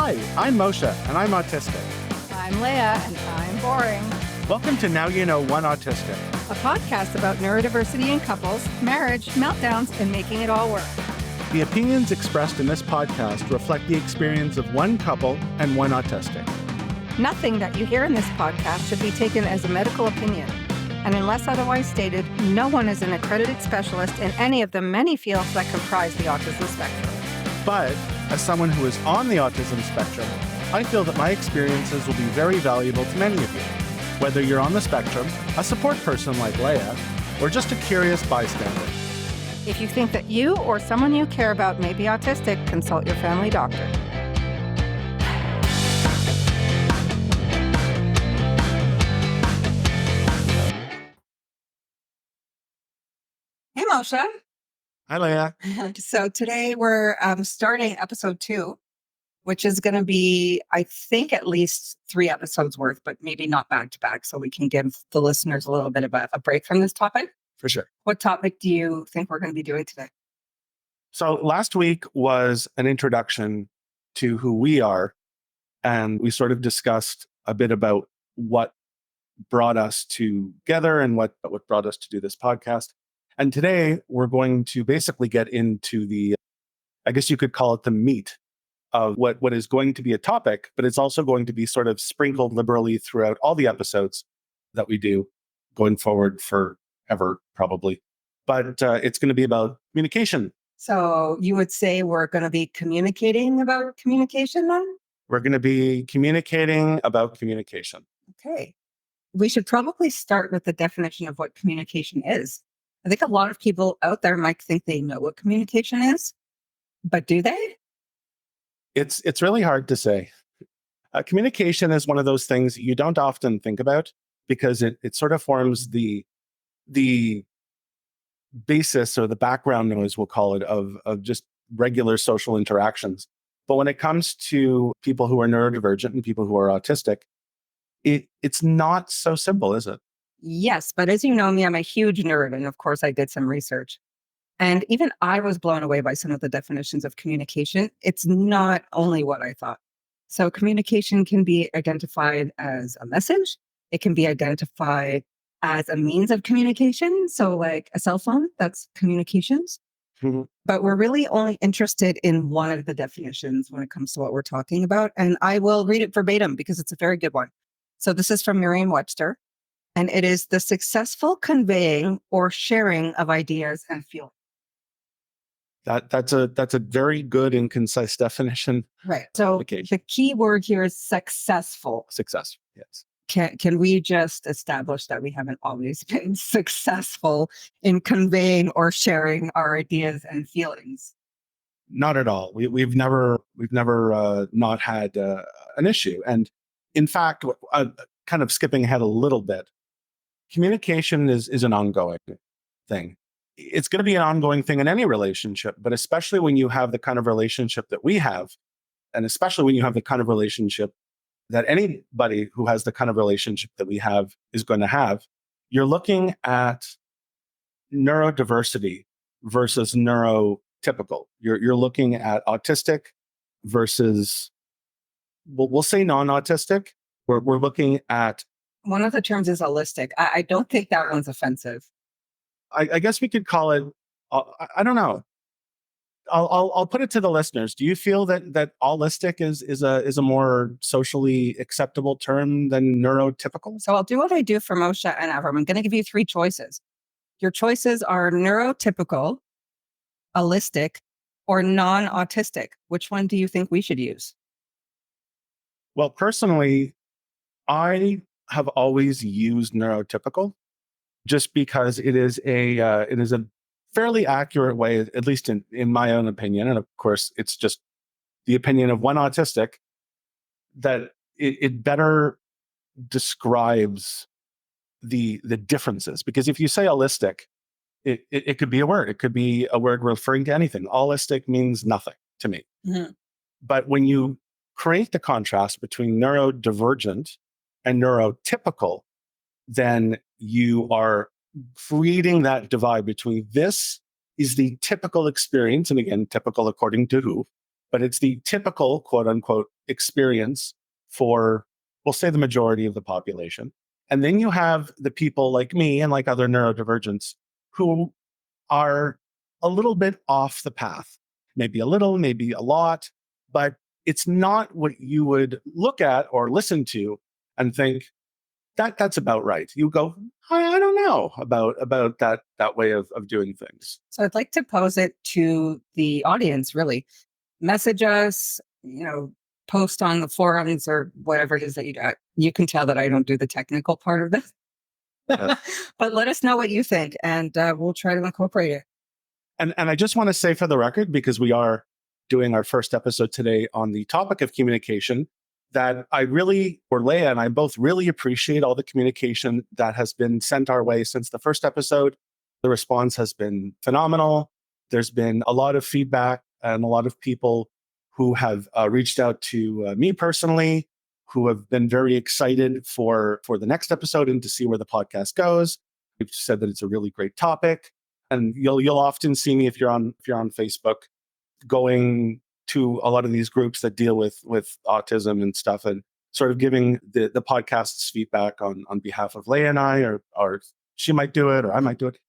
Hi, I'm Moshe, and I'm autistic. I'm Leah, and I'm boring. Welcome to Now You Know One Autistic, A podcast about neurodiversity in couples, marriage, meltdowns, and making it all work. The opinions expressed in this podcast reflect the experience of one couple and one autistic. Nothing that you hear in this podcast should be taken as a medical opinion. And unless otherwise stated, no one is an accredited specialist in any of the many fields that comprise the autism spectrum. But as someone who is on the autism spectrum, I feel that my experiences will be very valuable to many of you. Whether you're on the spectrum, a support person like Leah, or just a curious bystander. If you think that you or someone you care about may be autistic, consult your family doctor. Hey, Moshe. Hi, Leah. So today we're starting episode 2, which is going to be, I think, at least 3 episodes worth, but maybe not back to back, so we can give the listeners a little bit of a break from this topic. For sure. What topic do you think we're going to be doing today? So last week was an introduction to who we are, and we sort of discussed a bit about what brought us together and what brought us to do this podcast. And today we're going to basically get into the, I guess you could call it the meat of what is going to be a topic, but it's also going to be sort of sprinkled liberally throughout all the episodes that we do going forward forever, probably. But it's going to be about communication. So you would say we're going to be communicating about communication then? We're going to be communicating about communication. Okay. We should probably start with the definition of what communication is. I think a lot of people out there might think they know what communication is, but do they? It's really hard to say. Communication is one of those things you don't often think about because it sort of forms the basis or the background noise, we'll call it, of just regular social interactions. But when it comes to people who are neurodivergent and people who are autistic, it's not so simple, is it? Yes, but as you know me, I'm a huge nerd, and of course I did some research. And even I was blown away by some of the definitions of communication. It's not only what I thought. So communication can be identified as a message. It can be identified as a means of communication. So like a cell phone, that's communications. Mm-hmm. But we're really only interested in one of the definitions when it comes to what we're talking about. And I will read it verbatim because it's a very good one. So this is from Merriam-Webster. And it is the successful conveying or sharing of ideas and feelings. That's a very good and concise definition. Right. So the key word here is successful. Successful, yes. Can we just establish that we haven't always been successful in conveying or sharing our ideas and feelings? Not at all. We've never not had an issue. And in fact, kind of skipping ahead a little bit, communication is an ongoing thing. It's going to be an ongoing thing in any relationship, but especially when you have the kind of relationship that we have, and especially when you have the kind of relationship that anybody who has the kind of relationship that we have is going to have, you're looking at neurodiversity versus neurotypical. You're looking at autistic versus, we'll say non-autistic. We're looking at... One of the terms is holistic. I don't think that one's offensive. I guess we could call it, I don't know. I'll put it to the listeners. Do you feel that holistic is a more socially acceptable term than neurotypical? So I'll do what I do for Moshe and Avram. I'm going to give you 3 choices. Your choices are neurotypical, holistic, or non-autistic. Which one do you think we should use? Well, personally, I have always used neurotypical just because it is a fairly accurate way, at least in my own opinion. And of course, it's just the opinion of one autistic, that it better describes the differences. Because if you say holistic, it could be a word. It could be a word referring to anything. Holistic means nothing to me. Mm-hmm. But when you create the contrast between neurodivergent and neurotypical, then you are creating that divide between this is the typical experience, and again, typical according to who, but it's the typical, quote unquote, experience for, we'll say, the majority of the population. And then you have the people like me and like other neurodivergents who are a little bit off the path, maybe a little, maybe a lot, but it's not what you would look at or listen to and think that's about right. You go, I don't know about that way of doing things. So I'd like to pose it to the audience, really. Message us, post on the forums or whatever it is that you got. You can tell that I don't do the technical part of this. Yeah. But let us know what you think, and we'll try to incorporate it. And I just want to say for the record, because we are doing our first episode today on the topic of communication, that Leah and I both really appreciate all the communication that has been sent our way since the first episode. The response has been phenomenal. There's been a lot of feedback and a lot of people who have reached out to me personally, who have been very excited for the next episode and to see where the podcast goes. We've said that it's a really great topic. And you'll often see me if you're on Facebook, going to a lot of these groups that deal with autism and stuff, and sort of giving the podcast's feedback on behalf of Leah and I, or she might do it, or I might do it.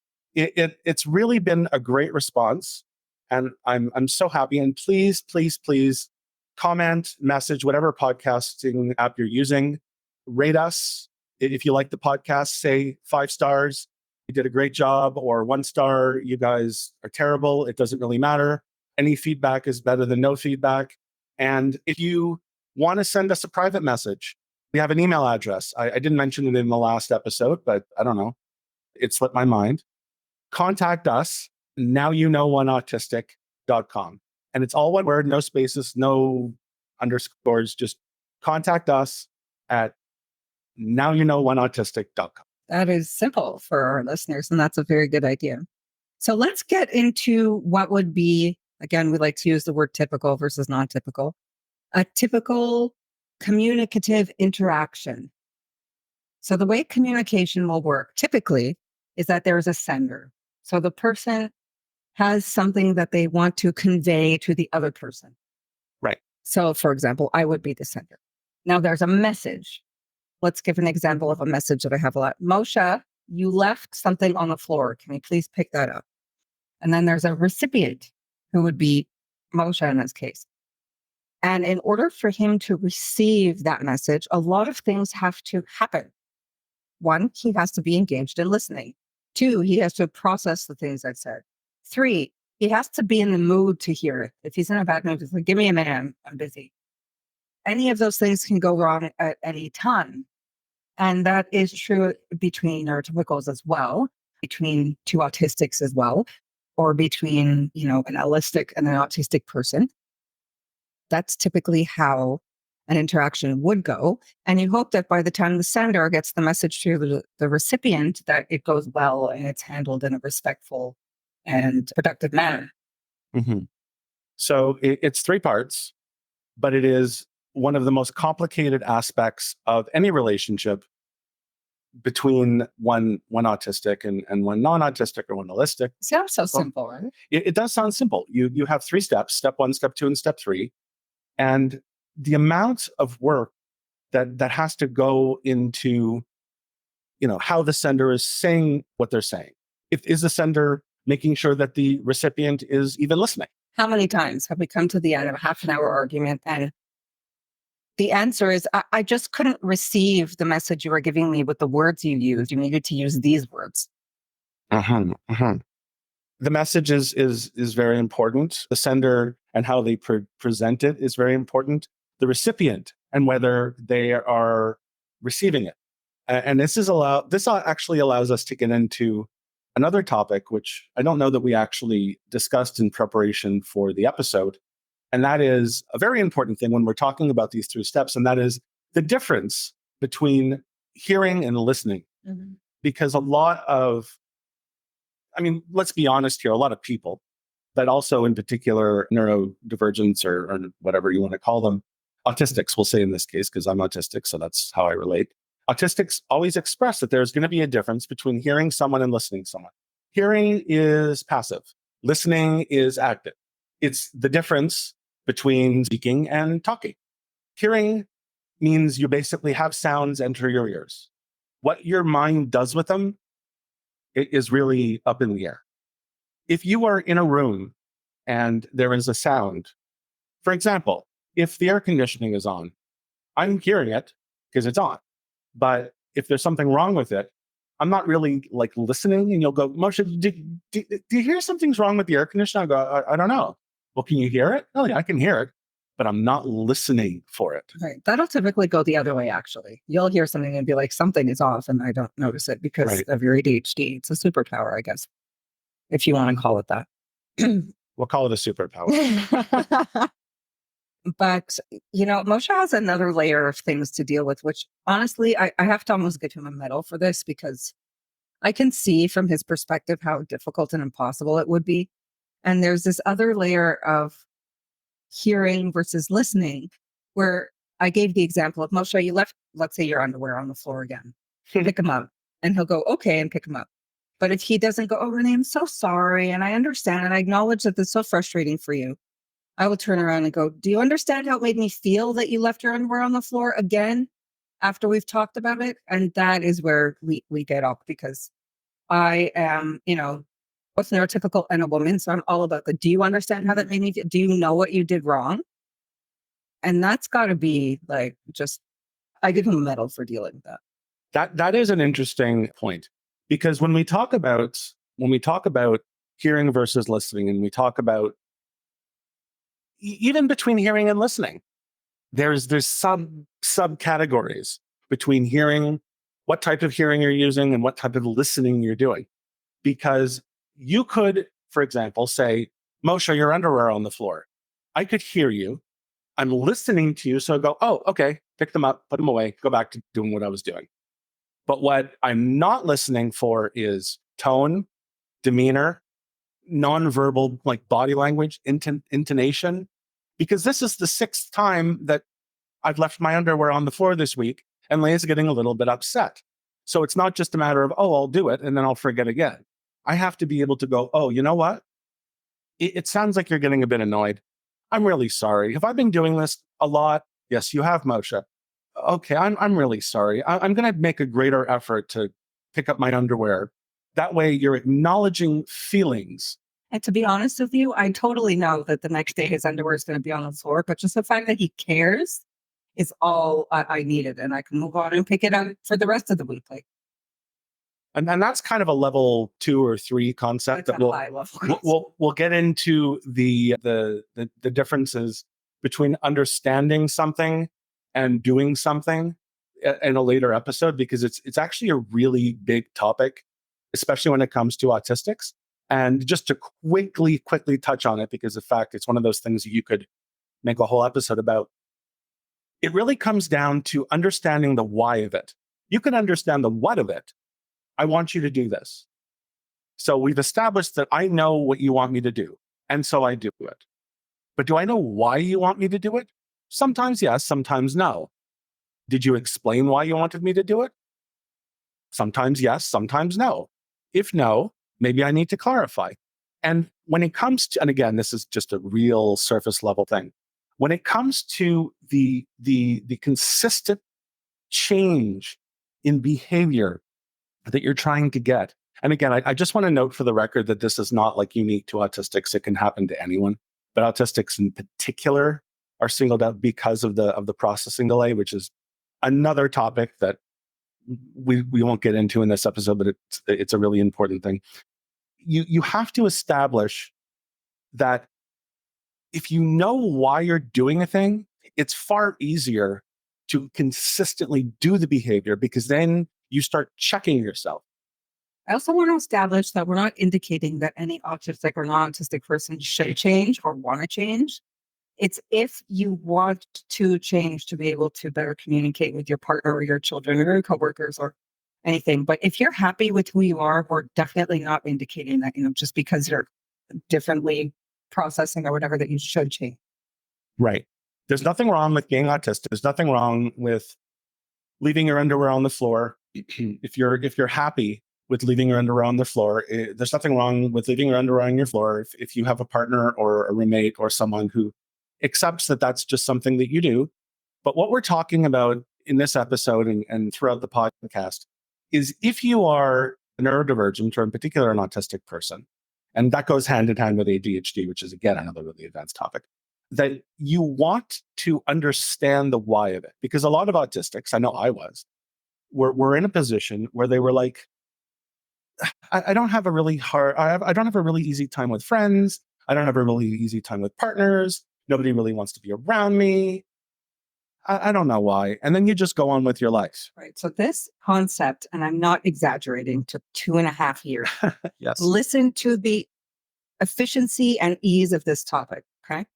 It's really been a great response, and I'm so happy. And please, please, please comment, message, whatever podcasting app you're using, rate us. If you like the podcast, say 5 stars. You did a great job, or 1 star, you guys are terrible. It doesn't really matter. Any feedback is better than no feedback. And if you want to send us a private message, we have an email address. I didn't mention it in the last episode, but I don't know. It slipped my mind. Contact us, nowyouKnow1autistic.com. And it's all one word, no spaces, no underscores. Just contact us at nowyouKnow1autistic.com. That is simple for our listeners, and that's a very good idea. So let's get into what would be, again, we like to use the word typical versus non-typical, a typical communicative interaction. So the way communication will work typically is that there's a sender. So the person has something that they want to convey to the other person. Right. So, for example, I would be the sender. Now there's a message. Let's give an example of a message that I have a lot. Moshe, you left something on the floor. Can you please pick that up? And then there's a recipient who would be Moshe in this case. And in order for him to receive that message, a lot of things have to happen. 1, he has to be engaged in listening. 2, he has to process the things I've said. 3, he has to be in the mood to hear it. If he's in a bad mood, he's like, give me a minute, I'm busy. Any of those things can go wrong at any time. And that is true between neurotypicals as well, between 2 autistics as well, or between, an allistic and an autistic person. That's typically how an interaction would go. And you hope that by the time the sender gets the message to the recipient, that it goes well and it's handled in a respectful and productive manner. Mm-hmm. So it's 3 parts, but it is one of the most complicated aspects of any relationship between one autistic and one non-autistic or one allistic. Sounds so simple, right? It does sound simple. You have 3 steps: step 1, step 2, and step 3. And the amount of work that has to go into, how the sender is saying what they're saying. Is the sender making sure that the recipient is even listening? How many times have we come to the end of a half an hour argument and the answer is, I just couldn't receive the message you were giving me with the words you used. You needed to use these words. Uh-huh, uh-huh. The message is very important. The sender and how they present it is very important. The recipient and whether they are receiving it. And this actually allows us to get into another topic, which I don't know that we actually discussed in preparation for the episode. And that is a very important thing when we're talking about these 3 steps. And that is the difference between hearing and listening. Mm-hmm. Because let's be honest here, a lot of people, but also in particular neurodivergents or whatever you want to call them, autistics, we'll say in this case, because I'm autistic, so that's how I relate. Autistics always express that there's going to be a difference between hearing someone and listening to someone. Hearing is passive. Listening is active. It's the difference between speaking and talking. Hearing means you basically have sounds enter your ears. What your mind does with them is really up in the air. If you are in a room and there is a sound, for example, if the air conditioning is on, I'm hearing it because it's on. But if there's something wrong with it, I'm not really like listening. And you'll go, Moshe, do you hear something's wrong with the air conditioner? I go, I don't know. Well, can you hear it? Oh, yeah, I can hear it, but I'm not listening for it. Right. That'll typically go the other way, actually. You'll hear something and be like, something is off, and I don't notice it because Right. of your ADHD. It's a superpower, I guess, if you want to call it that. We'll call it a superpower. But, Moshe has another layer of things to deal with, which honestly, I have to almost give him a medal for this because I can see from his perspective how difficult and impossible it would be. And there's this other layer of hearing versus listening, where I gave the example of Moshe, you left, let's say your underwear on the floor again, pick him up. And he'll go, okay, and pick him up. But if he doesn't go, oh, Renee, I'm so sorry. And I understand. And I acknowledge that this is so frustrating for you. I will turn around and go, do you understand how it made me feel that you left your underwear on the floor again after we've talked about it? And that is where we get up, because I am, both neurotypical and a woman. So I'm all about do you understand how that made me feel? Do you know what you did wrong? And that's got to be like, I give him a medal for dealing with that. That is an interesting point, because when we talk about hearing versus listening, and we talk about even between hearing and listening, there's subcategories between hearing, what type of hearing you're using, and what type of listening you're doing. Because you could, for example, say, Moshe, your underwear on the floor. I could hear you. I'm listening to you. So I go, oh, okay, pick them up, put them away, go back to doing what I was doing. But what I'm not listening for is tone, demeanor, nonverbal, like body language, intonation, because this is the 6th time that I've left my underwear on the floor this week, and Leah's getting a little bit upset. So it's not just a matter of, oh, I'll do it and then I'll forget again. I have to be able to go, oh, you know what? It sounds like you're getting a bit annoyed. I'm really sorry. Have I been doing this a lot? Yes, you have, Moshe. Okay, I'm really sorry. I'm going to make a greater effort to pick up my underwear. That way you're acknowledging feelings. And to be honest with you, I totally know that the next day his underwear is going to be on the floor, but just the fact that he cares is all I needed. And I can move on and pick it up for the rest of the week. Like, And that's kind of a level 2 or 3 concept that we'll get into the differences between understanding something and doing something in a later episode, because it's actually a really big topic, especially when it comes to autistics. And just to quickly touch on it, because in fact, it's one of those things you could make a whole episode about. It really comes down to understanding the why of it. You can understand the what of it. I want you to do this. So we've established that I know what you want me to do, and so I do it. But do I know why you want me to do it? Sometimes yes, sometimes no. Did you explain why you wanted me to do it? Sometimes yes, sometimes no. If no, maybe I need to clarify. And when it comes to, and again, this is just a real surface level thing. When it comes to the consistent change in behavior that you're trying to get. And again, I just want to note for the record that this is not like unique to autistics. It can happen to anyone, but autistics in particular are singled out because of the processing delay, which is another topic that we won't get into in this episode, but it's a really important thing. You have to establish that if you know why you're doing a thing, it's far easier to consistently do the behavior, because then you start checking yourself. I also want to establish that we're not indicating that any autistic or non-autistic person should change or want to change. It's if you want to change to be able to better communicate with your partner or your children or your coworkers or anything. But if you're happy with who you are, we're definitely not indicating that, just because you're differently processing or whatever, that you should change. Right. There's nothing wrong with being autistic. There's nothing wrong with leaving your underwear on the floor. If you're happy with leaving your underwear on the floor, there's nothing wrong with leaving your underwear on your floor. If you have a partner or a roommate or someone who accepts that that's just something that you do, But what we're talking about in this episode and throughout the podcast is if you are a neurodivergent or in particular an autistic person, and that goes hand in hand with ADHD, which is again another really advanced topic, that you want to understand the why of it. Because a lot of autistics, I know I was, were in a position where they were like, I don't have a really hard, I don't have a really easy time with friends. I don't have a really easy time with partners. Nobody really wants to be around me. I don't know why. And then you just go on with your life. Right. So this concept, and I'm not exaggerating, took 2.5 years. Yes. Listen to the efficiency and ease of this topic. Okay.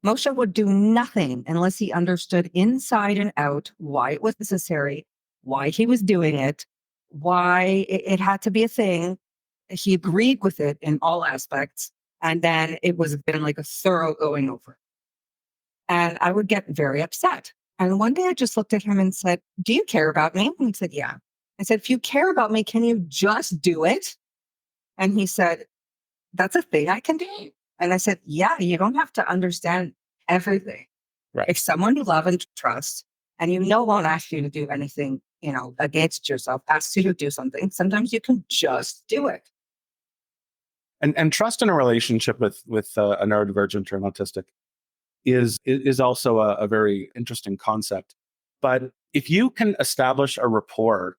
Moshe would do nothing unless he understood inside and out why it was necessary, why he was doing it, why it had to be a thing. He agreed with it in all aspects. And then it was been like a thorough going over. And I would get very upset. And one day I just looked at him and said, "Do you care about me?" And he said, "Yeah." I said, "If you care about me, can you just do it?" And he said, "That's a thing I can do." And I said, "Yeah, you don't have to understand everything. Right. If someone you love and trust and you know won't ask you to do anything, against yourself, asks you to do something, sometimes you can just do it." And trust in a relationship with a neurodivergent or an autistic is also a very interesting concept. But if you can establish a rapport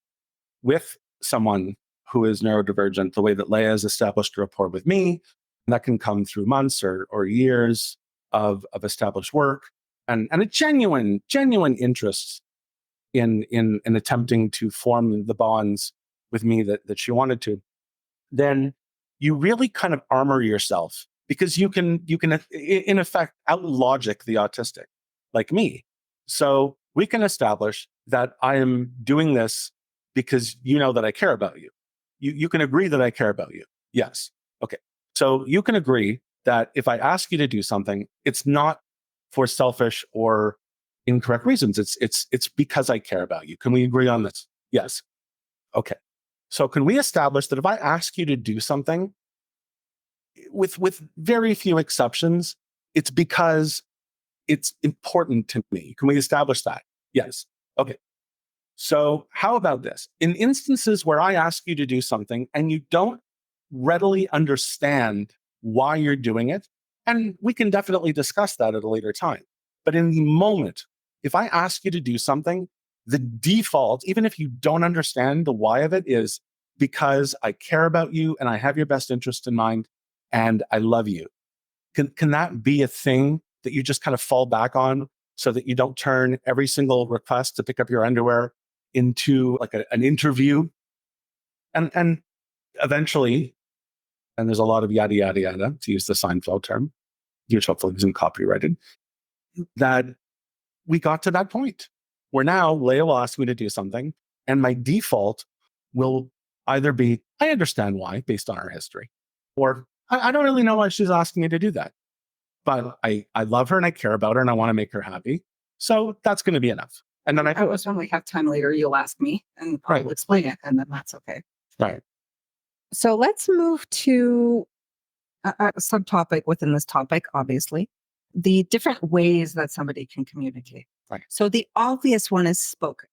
with someone who is neurodivergent, the way that Leah has established a rapport with me, that can come through months or years of established work and a genuine interest in attempting to form the bonds with me that she wanted to, then you really kind of armor yourself because you can in effect out logic the autistic like me. So we can establish that I am doing this because you know that I care about you. You can agree that I care about you. Yes. Okay. So you can agree that if I ask you to do something, it's not for selfish or incorrect reasons. It's because I care about you. Can we agree on this? Yes. Okay. So can we establish that if I ask you to do something, with very few exceptions, it's because it's important to me? Can we establish that? Yes. Okay. So how about this? In instances where I ask you to do something and you don't readily understand why you're doing it, and we can definitely discuss that at a later time. But in the moment, if I ask you to do something, the default, even if you don't understand the why of it, is because I care about you and I have your best interest in mind and I love you. Can that be a thing that you just kind of fall back on so that you don't turn every single request to pick up your underwear into like an interview? And eventually, and there's a lot of yada, yada, yada, to use the Seinfeld term, which hopefully isn't copyrighted, that we got to that point where now Leah will ask me to do something, and my default will either be, I understand why, based on our history, or I don't really know why she's asking me to do that. But I love her and I care about her and I want to make her happy. So that's going to be enough. And then I was when we have time later, you'll ask me and I'll right, explain it, and then that's okay. right, So let's move to a subtopic within this topic, obviously, the different ways that somebody can communicate. right. So the obvious one is spoken.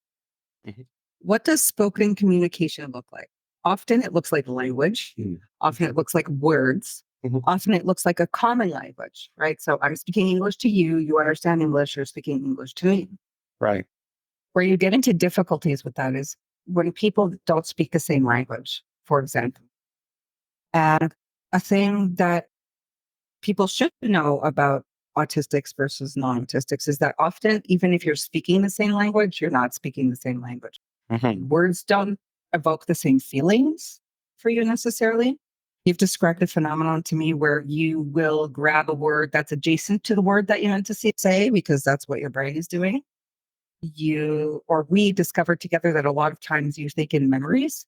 Mhm. What does spoken communication look like? Often it looks like language. Mhm. Often it looks like words. Mhm. Often it looks like a common language, right? So I'm speaking English to you, you understand English, you're speaking English to me. Right. Where you get into difficulties with that is when people don't speak the same language, for example. And a thing that people should know about autistics versus non-autistics is that often, even if you're speaking the same language, you're not speaking the same language. Mhm. Words don't evoke the same feelings for you necessarily. You've described a phenomenon to me where you will grab a word that's adjacent to the word that you meant to say because that's what your brain is doing. We discovered together that a lot of times you think in memories.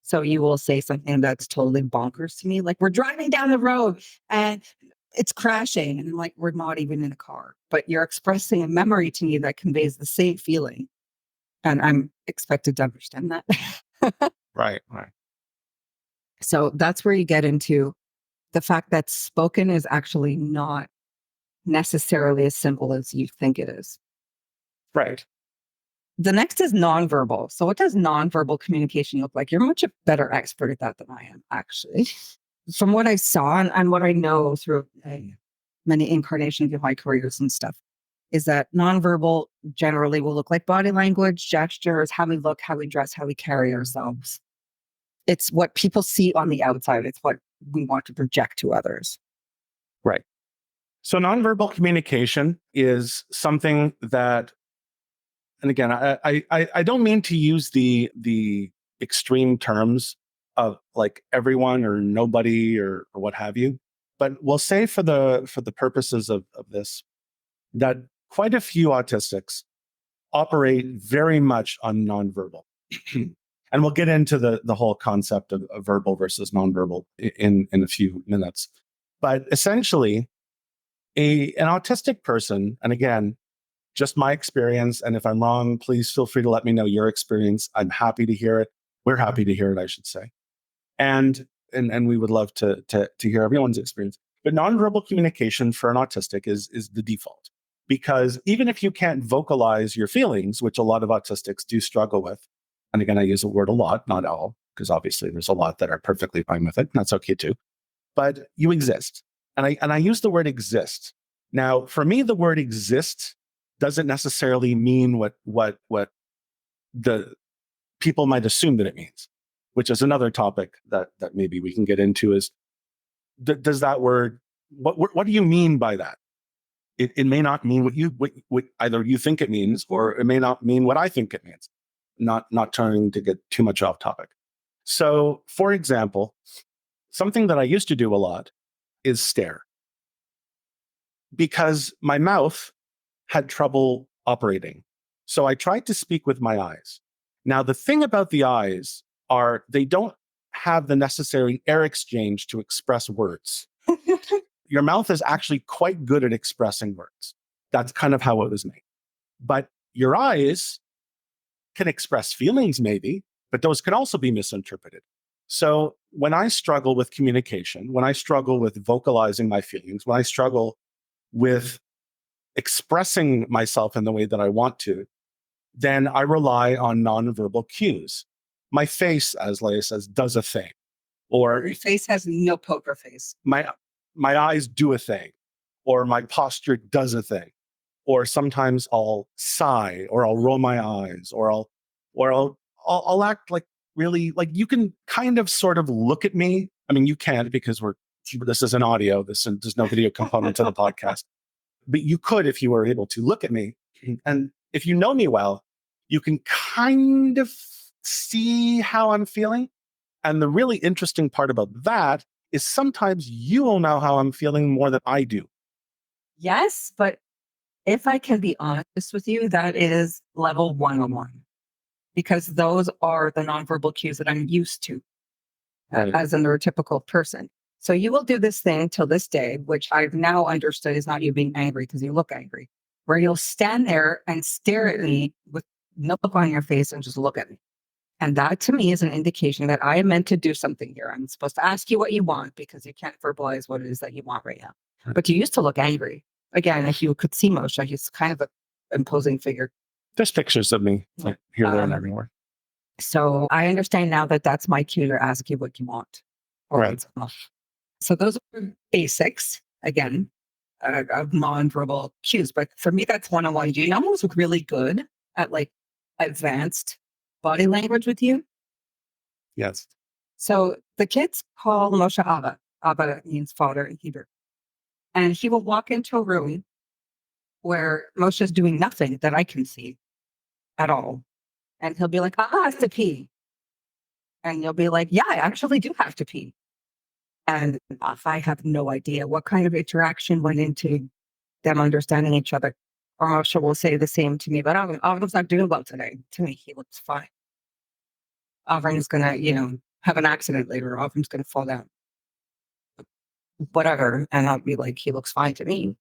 So you will say something that's totally bonkers to me, like we're driving down the road and it's crashing, and like we're not even in a car, but you're expressing a memory to me that conveys the same feeling, and I'm expected to understand that. Right. Right. So that's where you get into the fact that spoken is actually not necessarily as simple as you think it is. Right. The next is nonverbal. So what does nonverbal communication look like? You're much a better expert at that than I am, actually. From what I saw and what I know through many incarnations of my careers and stuff, is that nonverbal generally will look like body language, gestures, how we look, how we dress, how we carry ourselves. It's what people see on the outside. It's what we want to project to others. Right. So nonverbal communication is something that, and again, I don't mean to use the extreme terms of like everyone or nobody or what have you, but we'll say for the purposes of this that quite a few autistics operate very much on nonverbal. And we'll get into the whole concept of verbal versus nonverbal in a few minutes. But essentially, an autistic person, and again, just my experience, and if I'm wrong, please feel free to let me know your experience. I'm happy to hear it. We're happy to hear it, I should say. And we would love to hear everyone's experience. But nonverbal communication for an autistic is the default. Because even if you can't vocalize your feelings, which a lot of autistics do struggle with, and again, I use the word a lot, not all, because obviously there's a lot that are perfectly fine with it. And that's okay too. But you exist. And I use the word exist. Now, for me, the word exist doesn't necessarily mean what the people might assume that it means, which is another topic that maybe we can get into. Is does that word, what do you mean by that? It may not mean what either you think it means, or it may not mean what I think it means. Not trying to get too much off topic. So, for example, something that I used to do a lot is stare, because my mouth had trouble operating. So I tried to speak with my eyes. Now, the thing about the eyes are they don't have the necessary air exchange to express words. Your mouth is actually quite good at expressing words. That's kind of how it was made. But your eyes can express feelings, maybe, but those can also be misinterpreted. So when I struggle with communication, when I struggle with vocalizing my feelings, when I struggle with expressing myself in the way that I want to, then I rely on nonverbal cues. My face, as Leah says, does a thing, or Your face has no poker face. my eyes do a thing, or my posture does a thing, or sometimes I'll sigh, or I'll roll my eyes, or I'll act like really like you can kind of sort of look at me. I mean, you can't because this is an audio. There's no video component to the podcast. But you could if you were able to look at me. And if you know me well, you can kind of see how I'm feeling. And the really interesting part about that is sometimes you will know how I'm feeling more than I do. Yes, but if I can be honest with you, that is level 101, because those are the nonverbal cues that I'm used to Right. as a neurotypical person. So you will do this thing till this day, which I've now understood is not you being angry because you look angry, where you'll stand there and stare at me with no look on your face and just look at me. And that to me is an indication that I am meant to do something here. I'm supposed to ask you what you want because you can't verbalize what it is that you want right now. Right. But you used to look angry. Again, if you could see Moshe, he's kind of an imposing figure. There's pictures of me like here, there, and everywhere. So I understand now that that's my cue to ask you what you want. Right. So those are basics, again, of nonverbal cues. But for me, that's one-on-one. You almost look really good at like advanced body language with you. Yes. So the kids call Moshe Abba. Abba means father in Hebrew. And he will walk into a room where Moshe's doing nothing that I can see at all. And he'll be like, I have to pee. And you'll be like, yeah, I actually do have to pee. And if I have no idea what kind of interaction went into them understanding each other, or Moshe will say the same to me, but Avram's not doing well today. To me, he looks fine. Avram's going to, have an accident later. Avram's going to fall down. Whatever. And I'll be like, he looks fine to me.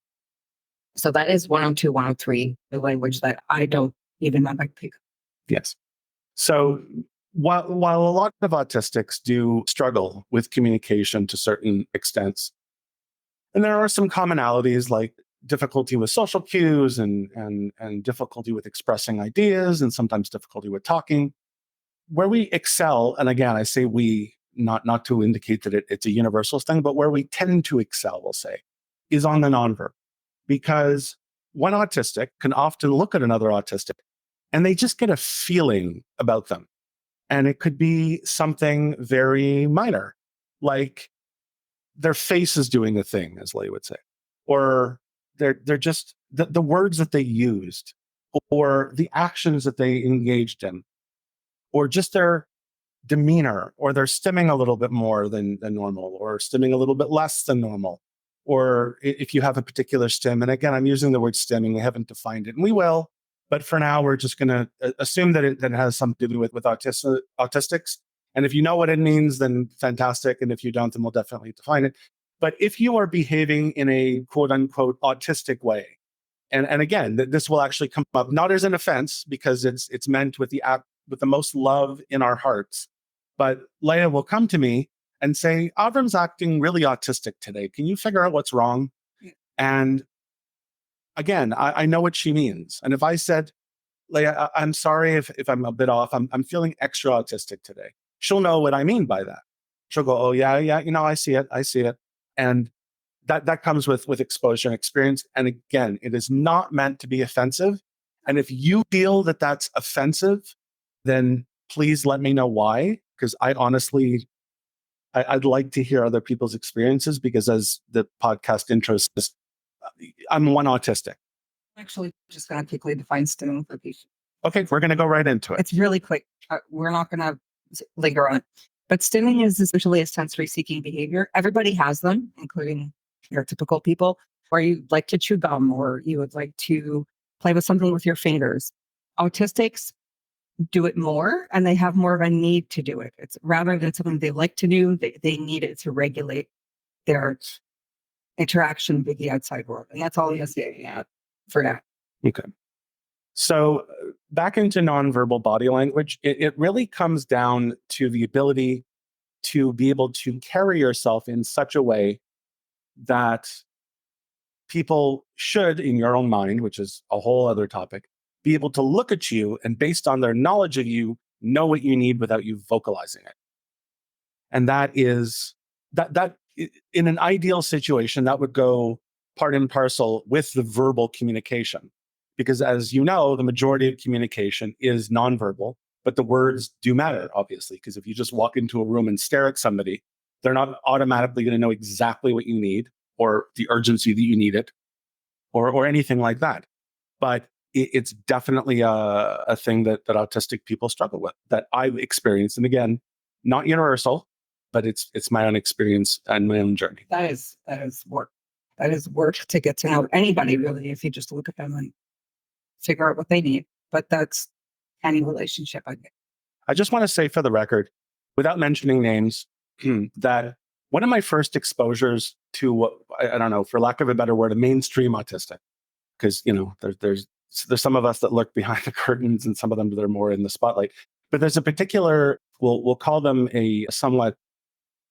So that is 102, 103, the language that I don't even know like pick. Yes. So while a lot of autistics do struggle with communication to certain extents, and there are some commonalities like difficulty with social cues and difficulty with expressing ideas and sometimes difficulty with talking. Where we excel, and again, I say we, not to indicate that it's a universal thing, but where we tend to excel, we'll say, is on the nonverbal. Because one autistic can often look at another autistic and they just get a feeling about them. And it could be something very minor, like their face is doing a thing, as Leah would say, or they're just the words that they used, or the actions that they engaged in, or just their demeanor, or they're stimming a little bit more than normal, or stimming a little bit less than normal. Or if you have a particular stim, and again, I'm using the word stimming, we haven't defined it, and we will, but for now, we're just going to assume that it has something to do with autistics. And if you know what it means, then fantastic. And if you don't, then we'll definitely define it. But if you are behaving in a quote unquote autistic way, and again, this will actually come up not as an offense because it's meant with the most love in our hearts. But Leah will come to me and say, Avram's acting really autistic today. Can you figure out what's wrong? And again, I know what she means. And if I said, Leah, I'm sorry if I'm a bit off, I'm feeling extra autistic today, she'll know what I mean by that. She'll go, oh, yeah, I see it. And that comes with exposure and experience. And again, it is not meant to be offensive. And if you feel that that's offensive, then please let me know why. Because I honestly, I'd like to hear other people's experiences, because as the podcast intro says, I'm one autistic. Actually, just going to quickly define stimming for people. Okay, we're going to go right into it. It's really quick. We're not going to linger on it. But stimming is essentially a sensory seeking behavior. Everybody has them, including neurotypical people, where you like to chew gum or you would like to play with something with your fingers. Autistics do it more, and they have more of a need to do it. It's rather than something they like to do, they need it to regulate their interaction with the outside world. And that's all he has to add for now. Okay. So back into nonverbal body language, it really comes down to the ability to be able to carry yourself in such a way that people should, in your own mind, which is a whole other topic, be able to look at you and based on their knowledge of you, know what you need without you vocalizing it. And that is that in an ideal situation, that would go part and parcel with the verbal communication. Because as you know, the majority of communication is nonverbal, but the words do matter, obviously, because if you just walk into a room and stare at somebody, they're not automatically going to know exactly what you need or the urgency that you need it or anything like that. But it's definitely a thing that autistic people struggle with, that I've experienced. And again, not universal, but it's my own experience and my own journey. That is work. That is work to get to know anybody, really, if you just look at them and figure out what they need. But that's any relationship, I think. I just want to say for the record, without mentioning names, that one of my first exposures to what, I don't know, for lack of a better word, a mainstream autistic, because, there's some of us that look behind the curtains and some of them that are more in the spotlight. But there's a particular, we'll call them a somewhat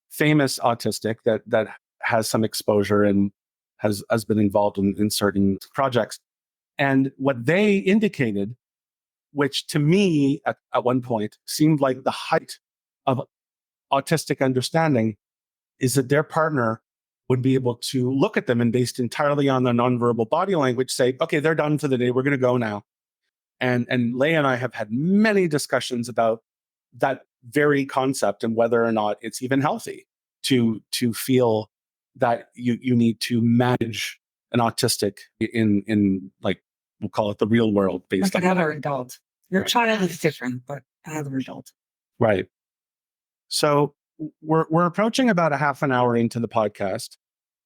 famous autistic that has some exposure and has been involved in certain projects. And what they indicated, which to me at one point seemed like the height of autistic understanding, is that their partner would be able to look at them and based entirely on their nonverbal body language, say, okay, they're done for the day. We're going to go now. And Leah and I have had many discussions about that very concept and whether or not it's even healthy to feel that you need to manage an autistic in like, we'll call it the real world based like on another adult. Your child is different, but another adult. Right. So we're approaching about a half an hour into the podcast.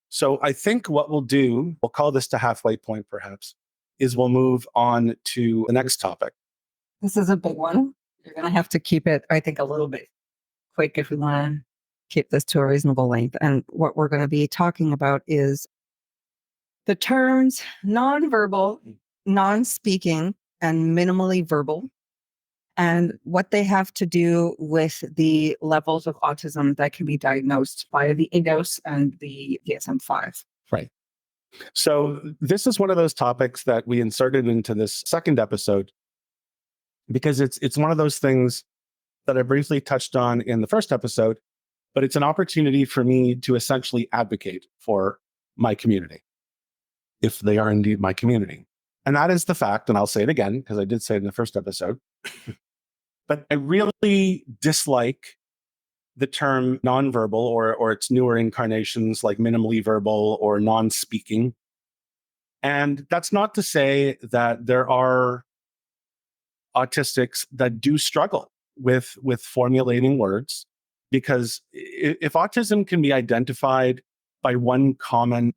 So I think what we'll do, we'll call this the halfway point perhaps, is we'll move on to the next topic. This is a big one. You're going to have to keep it, I think, a little bit quick if we want to keep this to a reasonable length. And what we're going to be talking about is the terms nonverbal, non-speaking, and minimally verbal, and what they have to do with the levels of autism that can be diagnosed by the ADOS and the DSM-5. Right. So this is one of those topics that we inserted into this second episode because it's one of those things that I briefly touched on in the first episode, but it's an opportunity for me to essentially advocate for my community, if they are indeed my community. And that is the fact, and I'll say it again because I did say it in the first episode, but I really dislike the term nonverbal or its newer incarnations like minimally verbal or non-speaking. And that's not to say that there are autistics that do struggle with formulating words, because if autism can be identified by one common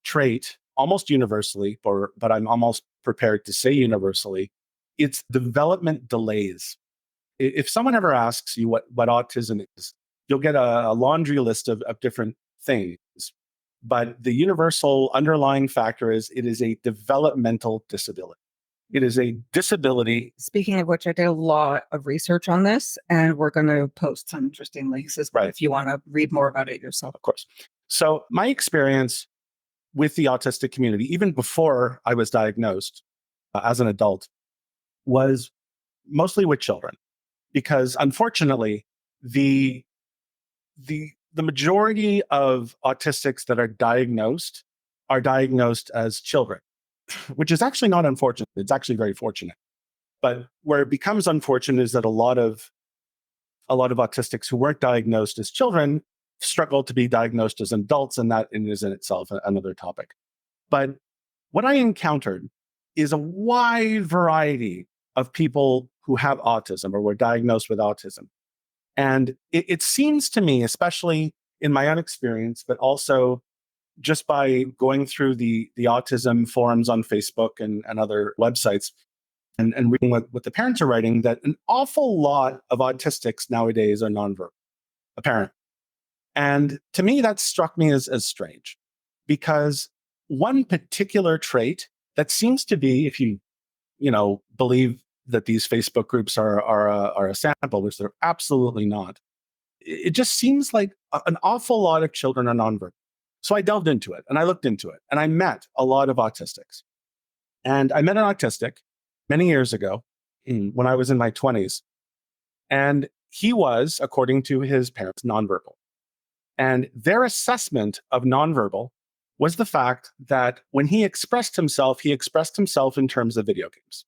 trait almost universally, but I'm almost prepared to say universally, it's development delays. If someone ever asks you what autism is, you'll get a laundry list of different things. But the universal underlying factor is it is a developmental disability. It is a disability. Speaking of which, I did a lot of research on this, and we're going to post some interesting links as well Right. if you want to read more about it yourself. Of course. So my experience with the autistic community, even before I was diagnosed as an adult, was mostly with children, because unfortunately, the majority of autistics that are diagnosed as children, which is actually not unfortunate. It's actually very fortunate. But where it becomes unfortunate is that a lot of autistics who weren't diagnosed as children struggle to be diagnosed as adults, and that is in itself another topic. But what I encountered is a wide variety of people who have autism or were diagnosed with autism. And it seems to me, especially in my own experience, but also just by going through the autism forums on Facebook and other websites and reading what the parents are writing, that an awful lot of autistics nowadays are nonverbal, apparent. And to me, that struck me as strange, because one particular trait that seems to be, if you believe that these Facebook groups are a sample, which they're absolutely not, it just seems like an awful lot of children are nonverbal. So I delved into it and I looked into it and I met a lot of autistics. And I met an autistic many years ago when I was in my 20s. And he was, according to his parents, nonverbal. And their assessment of nonverbal was the fact that when he expressed himself in terms of video games.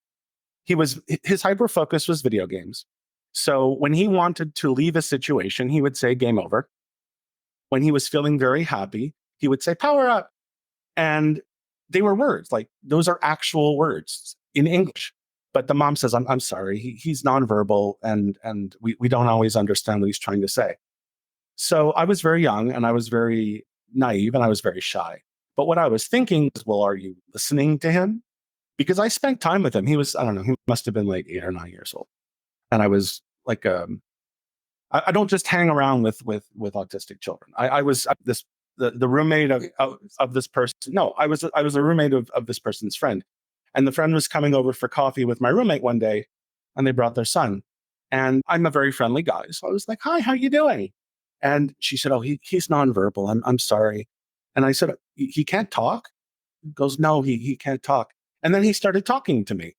His hyper focus was video games. So when he wanted to leave a situation, he would say game over. When he was feeling very happy, he would say power up. And they were words, like those are actual words in English. But the mom says, I'm sorry, he's nonverbal and we don't always understand what he's trying to say. So I was very young and I was very naive and I was very shy. But what I was thinking was, well, are you listening to him? Because I spent time with him. He was, I don't know, he must have been like 8 or 9 years old. And I was like, I don't just hang around with autistic children. I was the roommate of this person. No, I was a roommate of this person's friend. And the friend was coming over for coffee with my roommate one day, and they brought their son. And I'm a very friendly guy. So I was like, hi, how you doing? And she said, oh, he's nonverbal. I'm sorry. And I said, he can't talk? He goes, no, he can't talk. And then he started talking to me.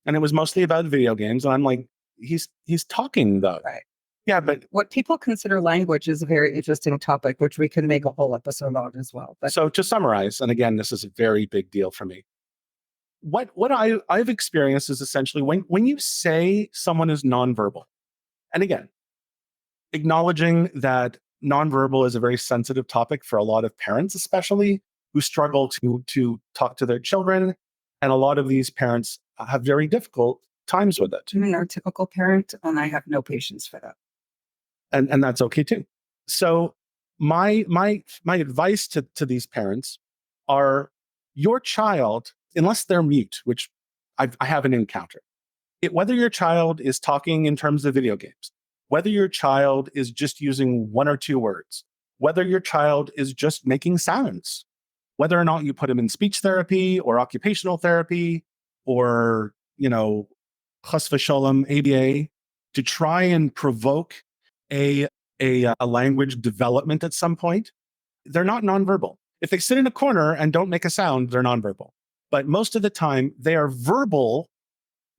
And it was mostly about video games. And I'm like, he's talking though. Right. Yeah, but What people consider language is a very interesting topic, which we can make a whole episode on as well. But so to summarize, and again, this is a very big deal for me. What I've experienced is essentially when you say someone is nonverbal, and again, acknowledging that nonverbal is a very sensitive topic for a lot of parents, especially who struggle to talk to their children. And a lot of these parents have very difficult times with it. I'm a neurotypical parent, and I have no patience for that. And that's okay too. So my advice to these parents are, your child, unless they're mute, which I haven't encountered, whether your child is talking in terms of video games, whether your child is just using one or two words, whether your child is just making sounds, whether or not you put them in speech therapy or occupational therapy or, chas v'sholem, ABA, to try and provoke a language development at some point, they're not nonverbal. If they sit in a corner and don't make a sound, they're nonverbal. But most of the time, they are verbal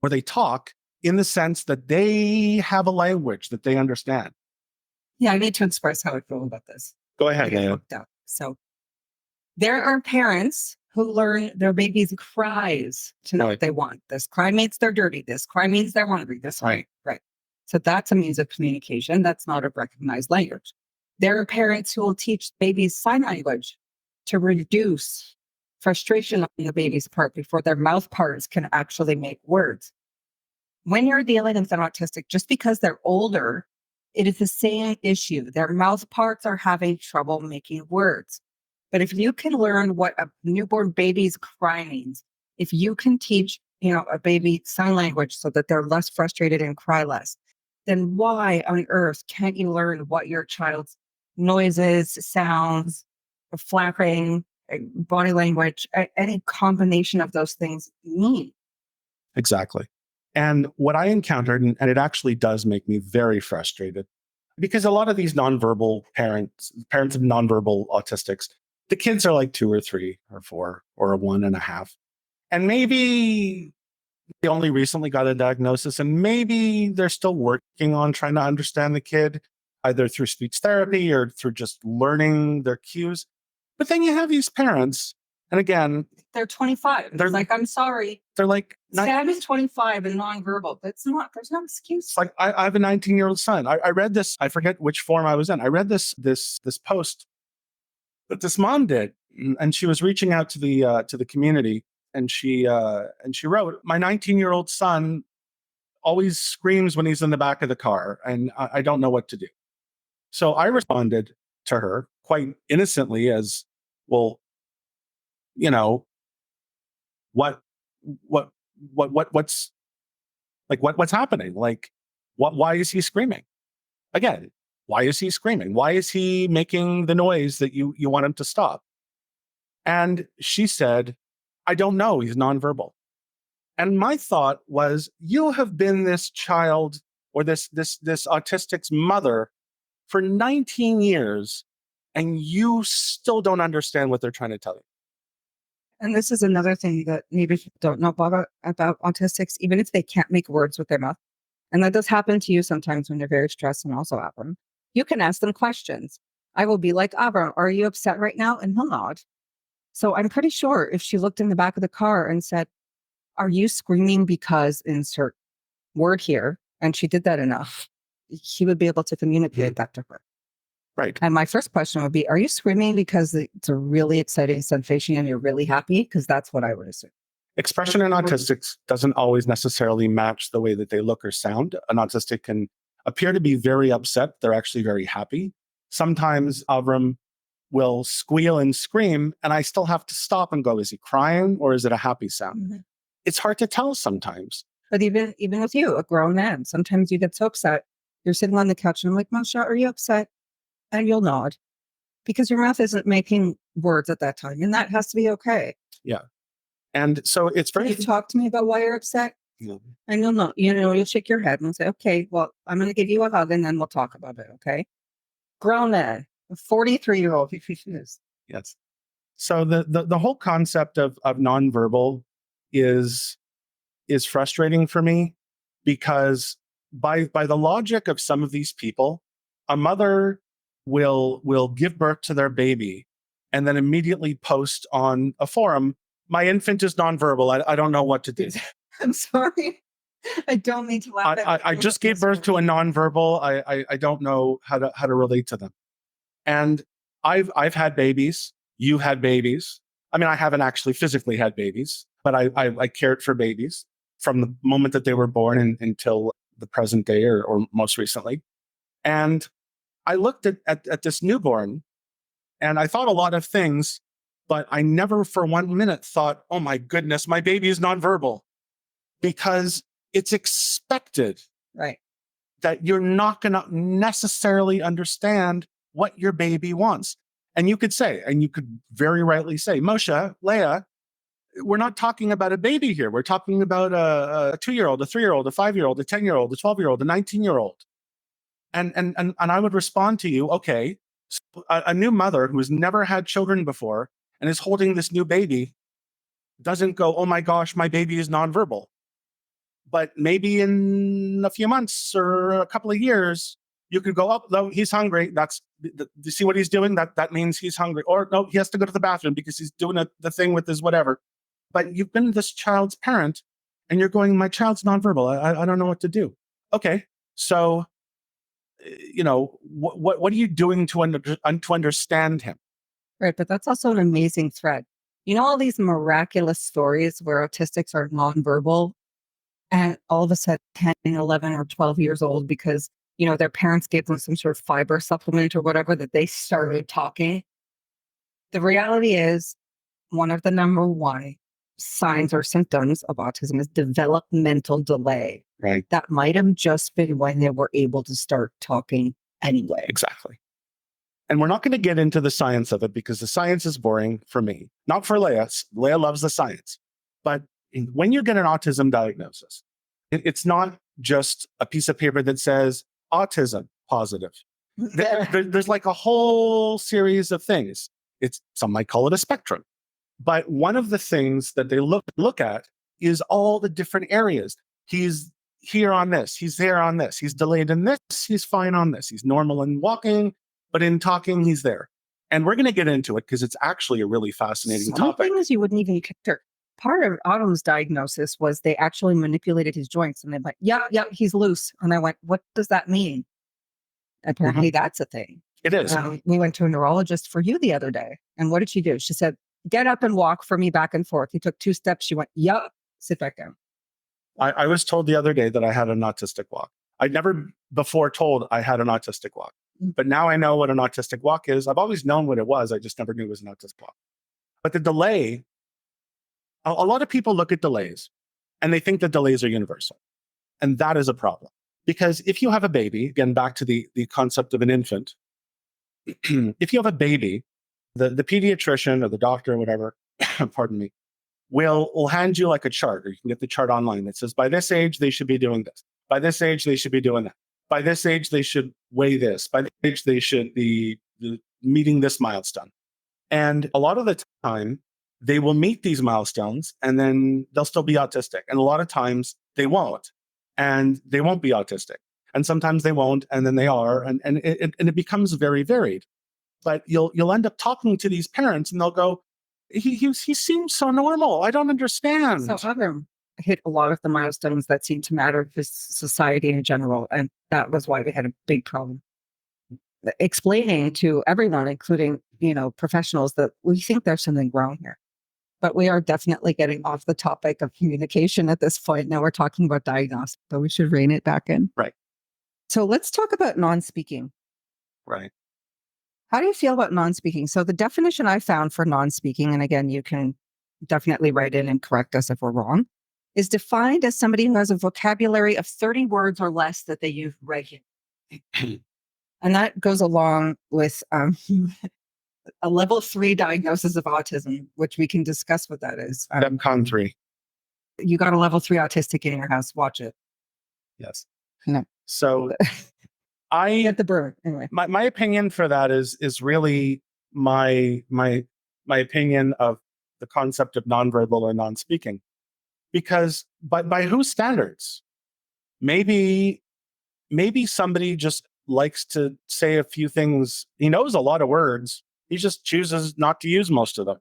or they talk in the sense that they have a language that they understand. Yeah, I need to express how I feel about this. Go I ahead, get Leah. worked up. So there are parents who learn their baby's cries to know what they want. This cry means they're dirty. This cry means they're hungry. This Right. right. So that's a means of communication. That's not a recognized language. There are parents who will teach babies sign language to reduce frustration on the baby's part before their mouth parts can actually make words. When you're dealing with an autistic, just because they're older, it is the same issue. Their mouth parts are having trouble making words. But if you can learn what a newborn baby's cry means, if you can teach, a baby sign language so that they're less frustrated and cry less, then why on earth can't you learn what your child's noises, sounds, flapping, body language, any combination of those things mean? Exactly. And what I encountered, and it actually does make me very frustrated, because a lot of these nonverbal parents of nonverbal autistics, the kids are like 2 or 3 or 4 or a 1.5. And maybe they only recently got a diagnosis, and maybe they're still working on trying to understand the kid, either through speech therapy or through just learning their cues. But then you have these parents, and again, They're 25. They're like, I'm sorry. they're like, Sam is 25 and nonverbal. There's no excuse. it's like I have a 19-year-old son. I read this. I forget which forum I was in. I read this post that this mom did, and she was reaching out to the community, and she wrote, "My 19-year-old son always screams when he's in the back of the car, and I don't know what to do." So I responded to her quite innocently as, "Well, you know, what what what's like what's happening? Like, why is he screaming?" Again, why is he screaming? Why is he making the noise that you want him to stop? And she said, "I don't know. He's nonverbal." And my thought was, you have been this child or this autistic's mother for 19 years, and you still don't understand what they're trying to tell you. And this is another thing that maybe people don't know about autistics, even if they can't make words with their mouth. And that does happen to you sometimes when you're very stressed and also Abram. You can ask them questions. I will be like, Abram, are you upset right now? And he'll nod. So I'm pretty sure if she looked in the back of the car and said, are you screaming because insert word here? And she did that enough, he would be able to communicate that to her. Right. And my first question would be, are you screaming because it's a really exciting sensation and you're really happy? Because that's what I would assume. Expression in autistics doesn't always necessarily match the way that they look or sound. An autistic can appear to be very upset. They're actually very happy. Sometimes Avram will squeal and scream, and I still have to stop and go, is he crying or is it a happy sound? Mm-hmm. It's hard to tell sometimes. But even with you, a grown man, sometimes you get so upset. You're sitting on the couch and I'm like, Moshe, are you upset? And you'll nod because your mouth isn't making words at that time. And that has to be okay. Yeah. And so it's very... You talk to me about why you're upset. Yeah. And you'll know, you'll shake your head and say, okay, well, I'm going to give you a hug and then we'll talk about it. Okay. Grown man, a 43-year-old. Yes. So the whole concept of nonverbal is frustrating for me, because by the logic of some of these people, a mother will give birth to their baby and then immediately post on a forum, "My infant is nonverbal. I don't know what to do." I'm sorry. I don't mean to laugh. I just gave birth to a nonverbal. I don't know how to relate to them. And I've had babies. You had babies. I mean, I haven't actually physically had babies, but I cared for babies from the moment that they were born until the present day, or most recently. And I looked at this newborn and I thought a lot of things, but I never for 1 minute thought, oh my goodness, my baby is nonverbal, because it's expected, right, that you're not going to necessarily understand what your baby wants. And you could very rightly say, Moshe, Leah, we're not talking about a baby here. We're talking about a 2-year-old, a 3-year-old, a 5-year-old, a 10-year-old, a 12-year-old, a 19-year-old. And I would respond to you, okay, A new mother who's never had children before and is holding this new baby doesn't go, oh my gosh, my baby is nonverbal. But maybe in a few months or a couple of years, you could go, oh, no, he's hungry. Do you see what he's doing? That means he's hungry. Or no, he has to go to the bathroom because he's doing the thing with his whatever. But you've been this child's parent and you're going, my child's nonverbal. I don't know what to do. Okay. So, what are you doing to understand him? Right. But that's also an amazing thread. You know, all these miraculous stories where autistics are nonverbal and all of a sudden 10, 11, or 12 years old because, their parents gave them some sort of fiber supplement or whatever that they started talking. The reality is one of the number one signs or symptoms of autism is developmental delay. Right. That might have just been when they were able to start talking anyway. Exactly. And we're not going to get into the science of it because the science is boring for me, not for Leah. Leah loves the science. But when you get an autism diagnosis, it's not just a piece of paper that says autism positive. There's like a whole series of things. Some might call it a spectrum. But one of the things that they look at is all the different areas. He's here on this, he's there on this, he's delayed in this, he's fine on this, he's normal in walking, but in talking, he's there. And we're going to get into it because it's actually a really fascinating topic. Some things you wouldn't even consider. Part of Autumn's diagnosis was they actually manipulated his joints and they're like, yep, he's loose. And I went, what does that mean? Apparently that's a thing. It is. We went to a neurologist for you the other day. And what did she do? She said, get up and walk for me back and forth. He took 2 steps. She went, yep, sit back down. I was told the other day that I had an autistic walk. I'd never before told I had an autistic walk. But now I know what an autistic walk is. I've always known what it was. I just never knew it was an autistic walk. But the delay, a lot of people look at delays and they think that delays are universal. And that is a problem. Because if you have a baby, again, back to the concept of an infant, if you have a baby, the pediatrician or the doctor or whatever, pardon me, will hand you like a chart, or you can get the chart online that says, by this age, they should be doing this. By this age, they should be doing that. By this age, they should weigh this. By this age, they should be meeting this milestone. And a lot of the time, they will meet these milestones and then they'll still be autistic. And a lot of times they won't, and they won't be autistic. And sometimes they won't, and then they are. And it becomes very varied. But you'll end up talking to these parents and they'll go, he seems so normal. I don't understand. So Adam hit a lot of the milestones that seem to matter to society in general. And that was why we had a big problem. Explaining to everyone, including, professionals, that we think there's something wrong here. But we are definitely getting off the topic of communication at this point. Now we're talking about diagnostics, but we should rein it back in. Right. So let's talk about non-speaking. Right. How do you feel about non-speaking? So the definition I found for non-speaking, and again, you can definitely write in and correct us if we're wrong, is defined as somebody who has a vocabulary of 30 words or less that they use regularly. And that goes along with a level 3 diagnosis of autism, which we can discuss what that is. DEFCON 3. You got a level 3 autistic in your house. Watch it. Yes. No. So I get the burn anyway. My opinion for that is really my opinion of the concept of nonverbal or non-speaking, because by whose standards? Maybe somebody just likes to say a few things. He knows a lot of words. He just chooses not to use most of them.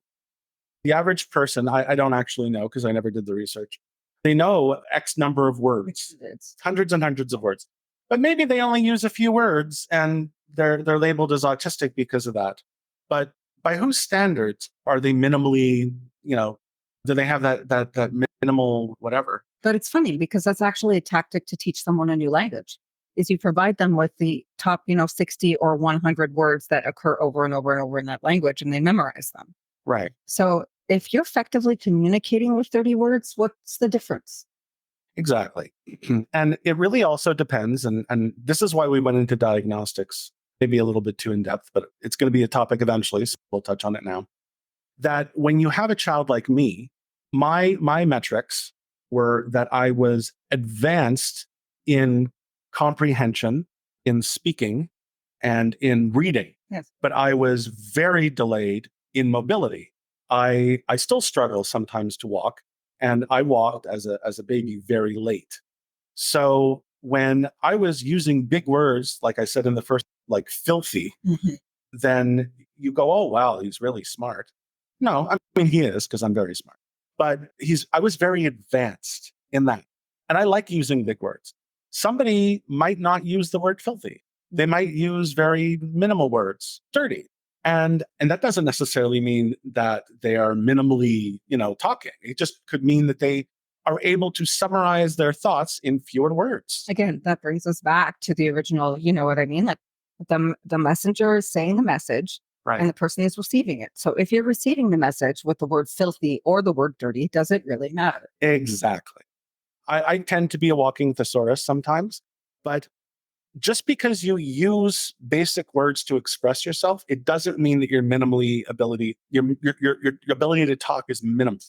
The average person, I don't actually know because I never did the research. They know X number of words, hundreds and hundreds of words. But maybe they only use a few words and they're labeled as autistic because of that. But by whose standards are they minimally, do they have that minimal whatever? But it's funny because that's actually a tactic to teach someone a new language, is you provide them with the top, 60 or 100 words that occur over and over and over in that language, and they memorize them. Right. So if you're effectively communicating with 30 words, what's the difference? Exactly. And it really also depends. And this is why we went into diagnostics, maybe a little bit too in depth, but it's going to be a topic eventually. So we'll touch on it now. That when you have a child like me, my metrics were that I was advanced in comprehension, in speaking, and in reading. Yes. but I was very delayed in mobility. I still struggle sometimes to walk, and I walked as a baby very late. So when I was using big words, like I said in the first, like filthy, Mhm. then you go, oh wow, he's really smart. No, I mean he is because I'm very smart. But I was very advanced in that. And I like using big words. Somebody might not use the word filthy. They might use very minimal words, dirty. And that doesn't necessarily mean that they are minimally, talking. It just could mean that they are able to summarize their thoughts in fewer words. Again, that brings us back to the original, you know what I mean? Like the messenger is saying the message Right. and the person is receiving it. So if you're receiving the message with the word filthy or the word dirty, does it really matter? Exactly. I tend to be a walking thesaurus sometimes, but just because you use basic words to express yourself, it doesn't mean that your ability to talk is minimal.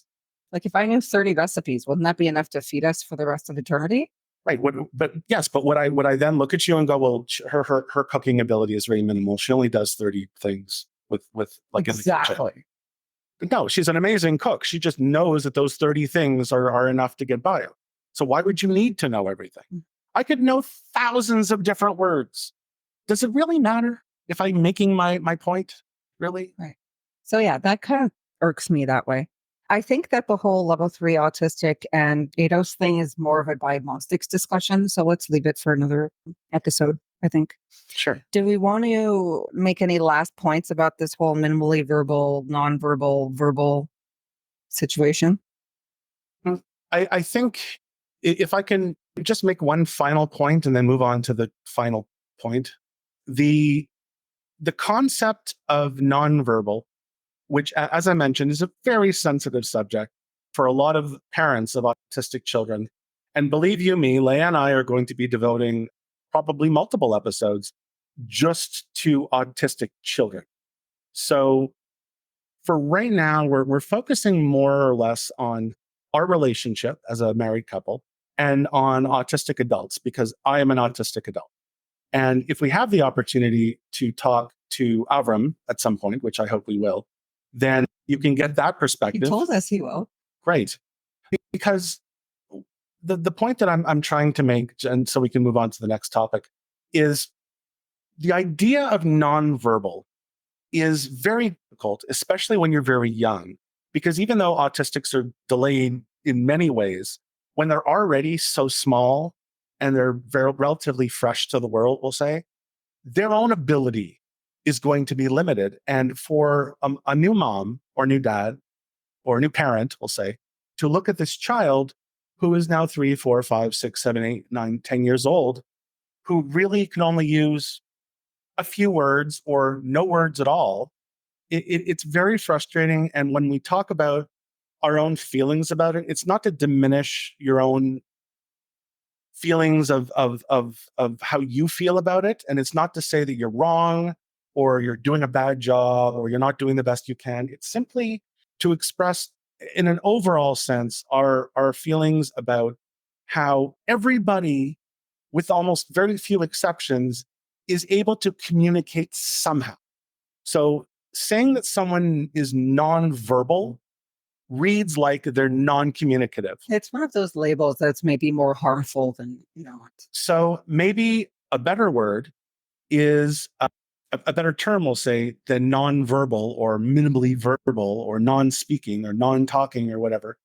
Like if I knew 30 recipes, wouldn't that be enough to feed us for the rest of eternity? Right. But yes, but would I then look at you and go, well, her cooking ability is very minimal. She only does 30 things with like in the kitchen. Exactly. No, she's an amazing cook. She just knows that those 30 things are enough to get by. So why would you need to know everything? I could know thousands of different words. Does it really matter if I'm making my point? Really? Right. So yeah, that kind of irks me that way. I think that the whole level 3 autistic and ADOS thing is more of a diagnostics discussion. So let's leave it for another episode, I think. Sure. Do we want to make any last points about this whole minimally verbal, nonverbal, verbal situation? Mm, I think if I can just make one final point and then move on to the final point, the the concept of nonverbal, which, as I mentioned, is a very sensitive subject for a lot of parents of autistic children. And believe you me, Leah and I are going to be devoting probably multiple episodes just to autistic children. So for right now, we're focusing more or less on our relationship as a married couple and on autistic adults because I am an autistic adult. And if we have the opportunity to talk to Avram at some point, which I hope we will, then you can get that He perspective. told us he will. Great. Because the point that I'm trying to make, and so we can move on to the next topic, is the idea of nonverbal is very difficult, especially when you're very young. Because even though autistics are delayed in many ways, when they're already so small and they're very relatively fresh to the world, we'll say, their own ability is going to be limited. And for a new mom or new dad or a new parent, we'll say, to look at this child who is now 3, 4, 5, 6, 7, 8, 9, 10 years old, who really can only use a few words or no words at all, it's very frustrating. And when we talk about our own feelings about it, it's not to diminish your own feelings of how you feel about it. And it's not to say that you're wrong or you're doing a bad job or you're not doing the best you can. It's simply to express in an overall sense our feelings about how everybody, with almost very few exceptions, is able to communicate somehow. So saying that someone is nonverbal reads like they're non-communicative. It's one of those labels that's maybe more harmful than not. So maybe a better word is a better term, we'll say, than nonverbal or minimally verbal or non-speaking or non-talking or whatever,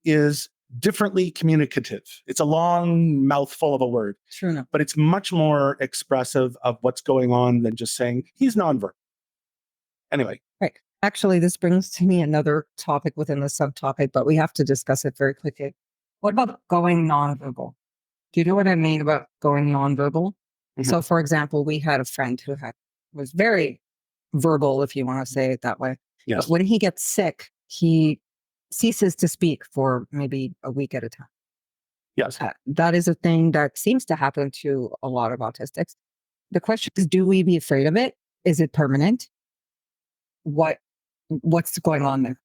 is differently communicative. It's a long mouthful of a word, True enough. but it's much more expressive of what's going on than just saying he's nonverbal. Anyway, Right. Actually, this brings to me another topic within the subtopic, but we have to discuss it very quickly. What about going nonverbal? Do you know what I mean about going nonverbal? So, for example, we had a friend who was very verbal, if you want to say it that way. yes, But when he gets sick, he ceases to speak for maybe a week at a time. yes. That is a thing that seems to happen to a lot of autistics. The question is, do we be afraid of it? Is it permanent? What's going on there?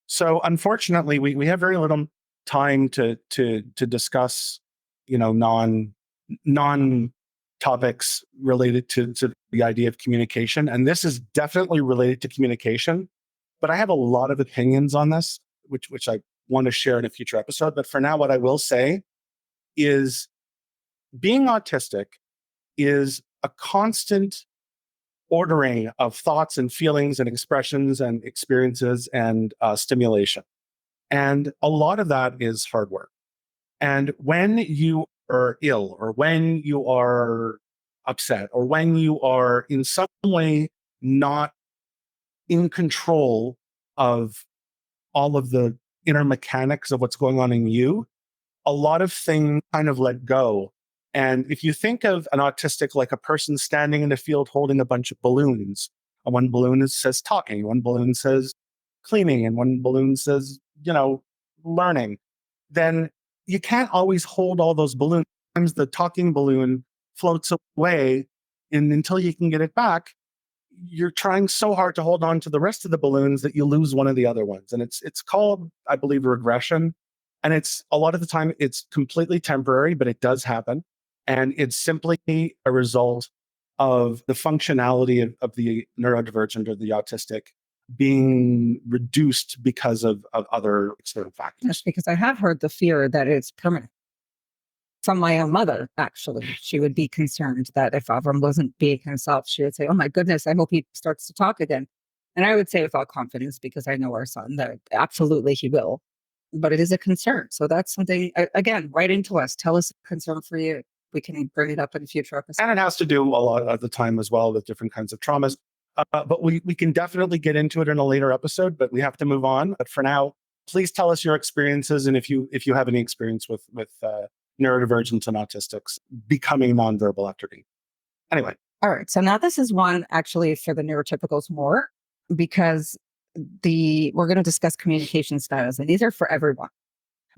So unfortunately, we have very little time to discuss, non topics related to the idea of communication. And this is definitely related to communication, but I have a lot of opinions on this, which I want to share in a future episode. But for now, what I will say is being autistic is a constant ordering of thoughts and feelings and expressions and experiences and stimulation. And a lot of that is hard work. And when you are ill, or when you are upset, or when you are in some way not in control of all of the inner mechanics of what's going on in you, a lot of things kind of let go. And if you think of an autistic like a person standing in a field holding a bunch of balloons, and one balloon says talking, one balloon says cleaning, and one balloon says, learning, then you can't always hold all those balloons. Sometimes the talking balloon floats away, and until you can get it back, you're trying so hard to hold on to the rest of the balloons that you lose one of the other ones. And it's called, I believe, regression. And it's a lot of the time it's completely temporary, but it does happen. And it's simply a result of the functionality of the neurodivergent or the autistic being reduced because of other external factors. Yes, because I have heard the fear that it's permanent. From my own mother, actually, she would be concerned that if Avram wasn't being himself, she would say, "Oh my goodness, I hope he starts to talk again." And I would say with all confidence, because I know our son, that absolutely he will. But it is a concern. So that's something, again, write into us. Tell us a concern for you. We can bring it up in future episodes. And it has to do a lot of the time as well with different kinds of traumas. But we can definitely get into it in a later episode, but we have to move on. But for now, please tell us your experiences. And if you have any experience with neurodivergents and autistics becoming nonverbal after D. Anyway. All right. So now this is one actually for the neurotypicals more, because we're going to discuss communication styles, and these are for everyone.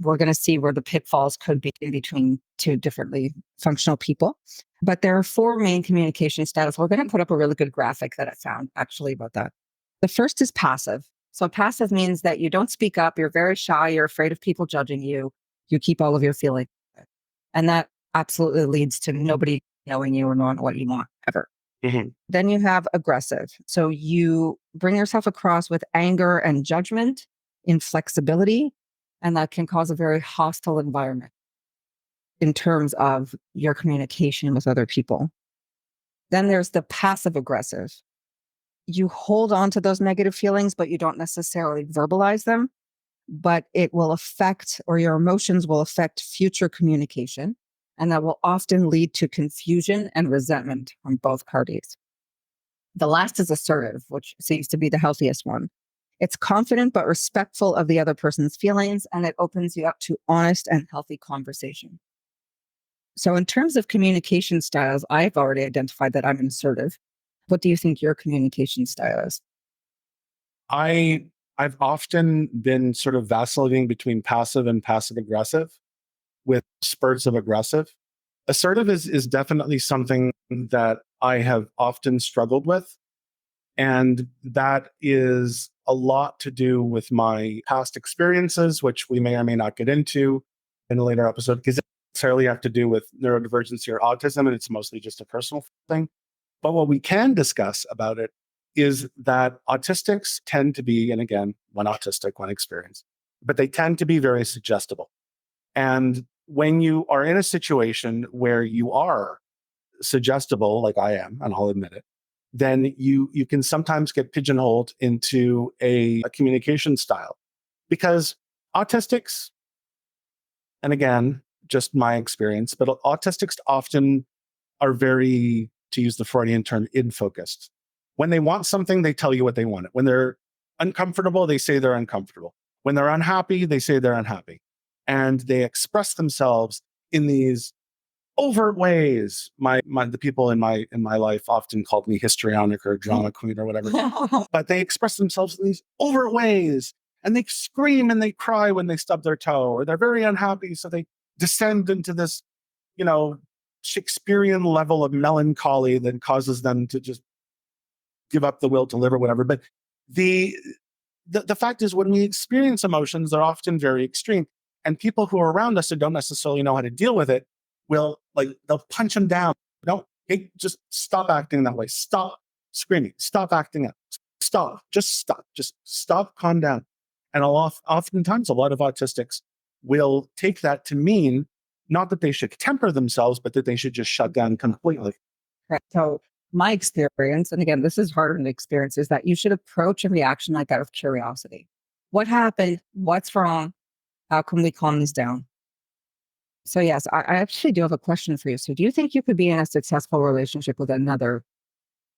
We're going to see where the pitfalls could be in between two differently functional people. But there are four main communication styles. We're going to put up a really good graphic that I found actually about that. The first is passive. So passive means that you don't speak up. You're very shy. You're afraid of people judging you. You keep all of your feelings. And that absolutely leads to nobody knowing you or knowing what you want ever. Mm-hmm. Then you have aggressive. So you bring yourself across with anger and judgment, inflexibility, and that can cause a very hostile environment in terms of your communication with other people. Then there's the passive aggressive. You hold on to those negative feelings, but you don't necessarily verbalize them, but it will affect, or your emotions will affect future communication. And that will often lead to confusion and resentment on both parties. The last is assertive, which seems to be the healthiest one. It's confident but respectful of the other person's feelings, and it opens you up to honest and healthy conversation. So in terms of communication styles, I've already identified that I'm assertive. What do you think your communication style is? I've often been sort of vacillating between passive and passive aggressive, with spurts of aggressive. Assertive is definitely something that I have often struggled with. And that is a lot to do with my past experiences, which we may or may not get into in a later episode, because it doesn't necessarily have to do with neurodivergency or autism, and it's mostly just a personal thing. But what we can discuss about it is that autistics tend to be, and again, one autistic, one experience, but they tend to be very suggestible. And when you are in a situation where you are suggestible, like I am, and I'll admit it, then you can sometimes get pigeonholed into a communication style. Because autistics, and again, just my experience, but autistics often are very, to use the Freudian term, in-focused. When they want something, they tell you what they want. When they're uncomfortable, they say they're uncomfortable. When they're unhappy, they say they're unhappy. And they express themselves in these overt ways. The people in my life often called me histrionic or drama queen or whatever. But they express themselves in these overt ways, and they scream and they cry when they stub their toe, or they're very unhappy, so they descend into this, Shakespearean level of melancholy that causes them to just give up the will to live or whatever. But the fact is, when we experience emotions, they're often very extreme. And people who are around us who don't necessarily know how to deal with it they'll punch them down. Don't Hey, just stop acting that way. Stop screaming. Stop acting up. Stop. Just stop. Just stop. Calm down. And oftentimes, a lot of autistics will take that to mean not that they should temper themselves, but that they should just shut down completely. Right. So my experience, and again, this is harder than experience, is that you should approach a reaction like that with curiosity. What happened? What's wrong? How can we calm this down? So yes, I actually do have a question for you. So do you think you could be in a successful relationship with another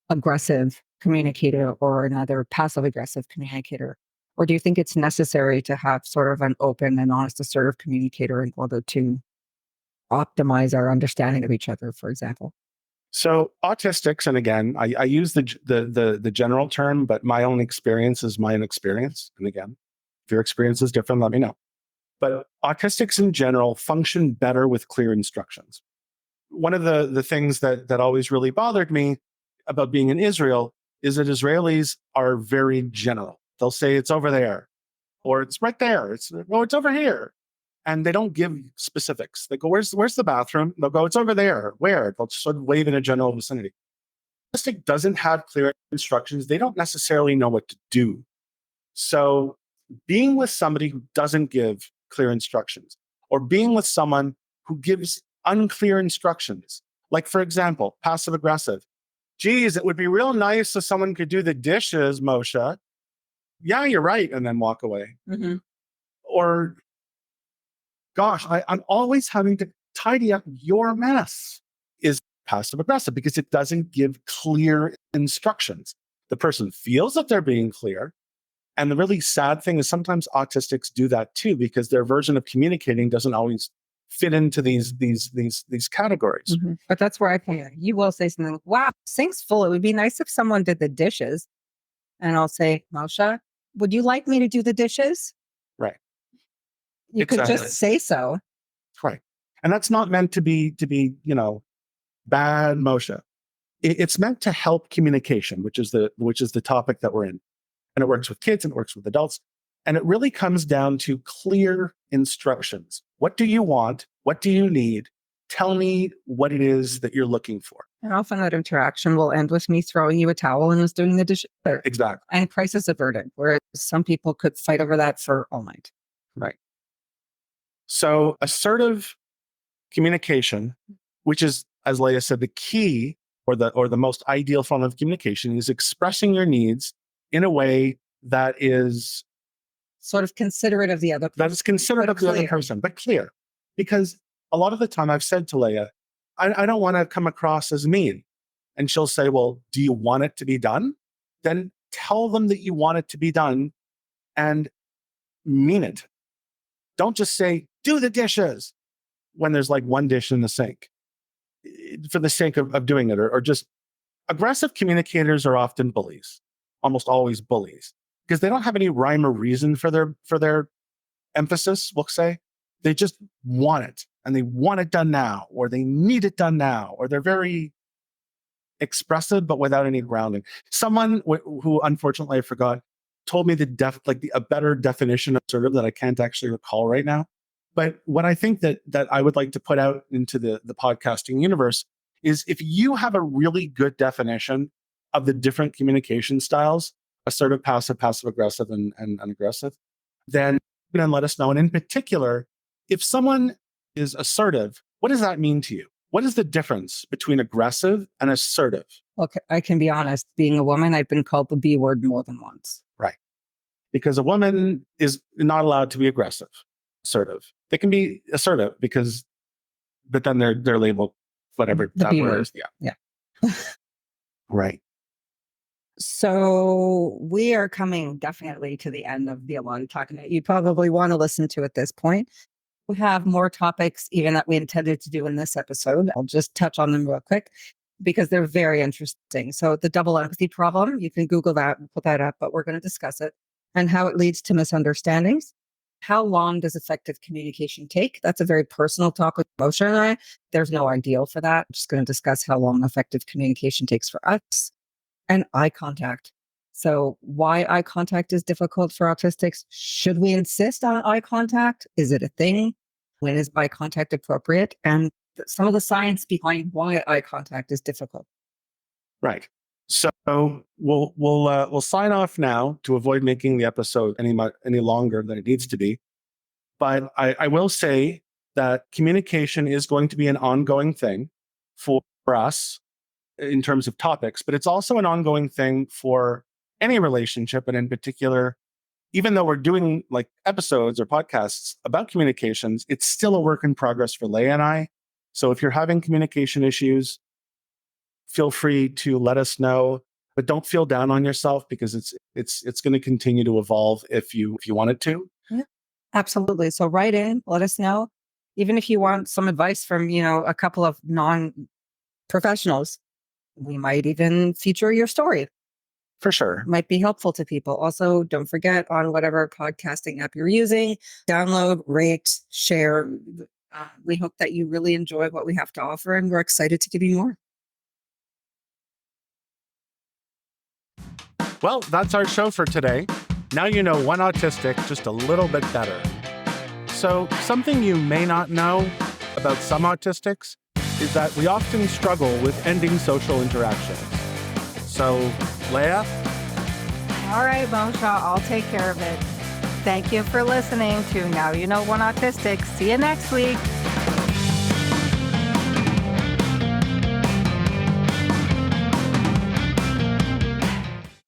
aggressive communicator or another passive aggressive communicator? Or do you think it's necessary to have sort of an open and honest, assertive communicator in order to optimize our understanding of each other, for example? So autistics, and again, I use the general term, but my own experience is my own experience. And again, if your experience is different, let me know. But autistics in general function better with clear instructions. One of the things that always really bothered me about being in Israel is that Israelis are very general. They'll say it's over there, or it's right there. It's over here, and they don't give specifics. They go, "Where's the bathroom?" They'll go, "It's over there." Where? They'll sort of wave in a general vicinity. Autistic doesn't have clear instructions. They don't necessarily know what to do. So being with somebody who doesn't give clear instructions, or being with someone who gives unclear instructions, like for example, passive aggressive. Geez, it would be real nice if someone could do the dishes, Moshe. Yeah, you're right. And then walk away. Mhm. Or, gosh, I'm always having to tidy up your mess is passive aggressive because it doesn't give clear instructions. The person feels that they're being clear. And the really sad thing is sometimes autistics do that too, because their version of communicating doesn't always fit into these categories. Mhm. But that's where I come in. You will say something like, wow, sink's full. It would be nice if someone did the dishes. And I'll say, Moshe, would you like me to do the dishes? Right. You could Exactly. just say so. Right. And that's not meant to be, bad Moshe. It's meant to help communication, which is the topic that we're in. And it works with kids and it works with adults. And it really comes down to clear instructions. What do you want? What do you need? Tell me what it is that you're looking for. And often that interaction will end with me throwing you a towel and us doing the dishes. Exactly. And crisis averted, whereas some people could fight over that for all night. Right. So assertive communication, which is, as Leah said, the key or the most ideal form of communication is expressing your needs in a way that is Sort of considerate of the other person. considerate of the other person, but clear. Because a lot of the time I've said to Leah, I don't want to come across as mean. And she'll say, well, do you want it to be done? Then tell them that you want it to be done and mean it. Don't just say, do the dishes when there's like one dish in the sink for the sake of doing it, or just aggressive communicators are often bullies, almost always bullies, because they don't have any rhyme or reason for their emphasis, we'll say. They just want it and they want it done now, or they need it done now, or they're very expressive but without any grounding. Someone who unfortunately I forgot told me a better definition of assertive that I can't actually recall right now. But what I think that I would like to put out into the podcasting universe is, if you have a really good definition of the different communication styles, assertive, passive aggressive, and aggressive, then let us know. And in particular, if someone is assertive, what does that mean to you? What is the difference between aggressive and assertive? Okay, I can be honest. Being a woman, I've been called the B word more than once. Right. Because a woman is not allowed to be assertive. They can be assertive but then they're labeled whatever The that B word word. is. Yeah. Yeah. Right. So we are coming definitely to the end of the Alon talking. You probably want to listen to at this point. We have more topics even that we intended to do in this episode. I'll just touch on them real quick because they're very interesting. So the double empathy problem, you can Google that and put that up, but we're going to discuss it, and how it leads to misunderstandings. How long does effective communication take? That's a very personal talk with Moshe and I. There's no ideal for that. I'm just going to discuss how long effective communication takes for us. And eye contact. So why eye contact is difficult for autistics? Should we insist on eye contact? Is it a thing? When is eye contact appropriate? And some of the science behind why eye contact is difficult. Right. So we'll sign off now to avoid making the episode any longer than it needs to be. But I will say that communication is going to be an ongoing thing for us in terms of topics, but it's also an ongoing thing for any relationship. And in particular, even though we're doing like episodes or podcasts about communications, it's still a work in progress for Leah and I. So if you're having communication issues, feel free to let us know, but don't feel down on yourself because it's going to continue to evolve if you want it to. Yeah, absolutely. So write in, let us know. Even if you want some advice from, a couple of non-professionals, we might even feature your story. For sure. Might be helpful to people. Also, don't forget on whatever podcasting app you're using, download, rate, share. We hope that you really enjoy what we have to offer, and we're excited to give you more. Well, that's our show for today. Now you know one autistic just a little bit better. So, something you may not know about some autistics is that we often struggle with ending social interactions. So, Leah? All right, Moshe, I'll take care of it. Thank you for listening to Now You Know One Autistic. See you next week.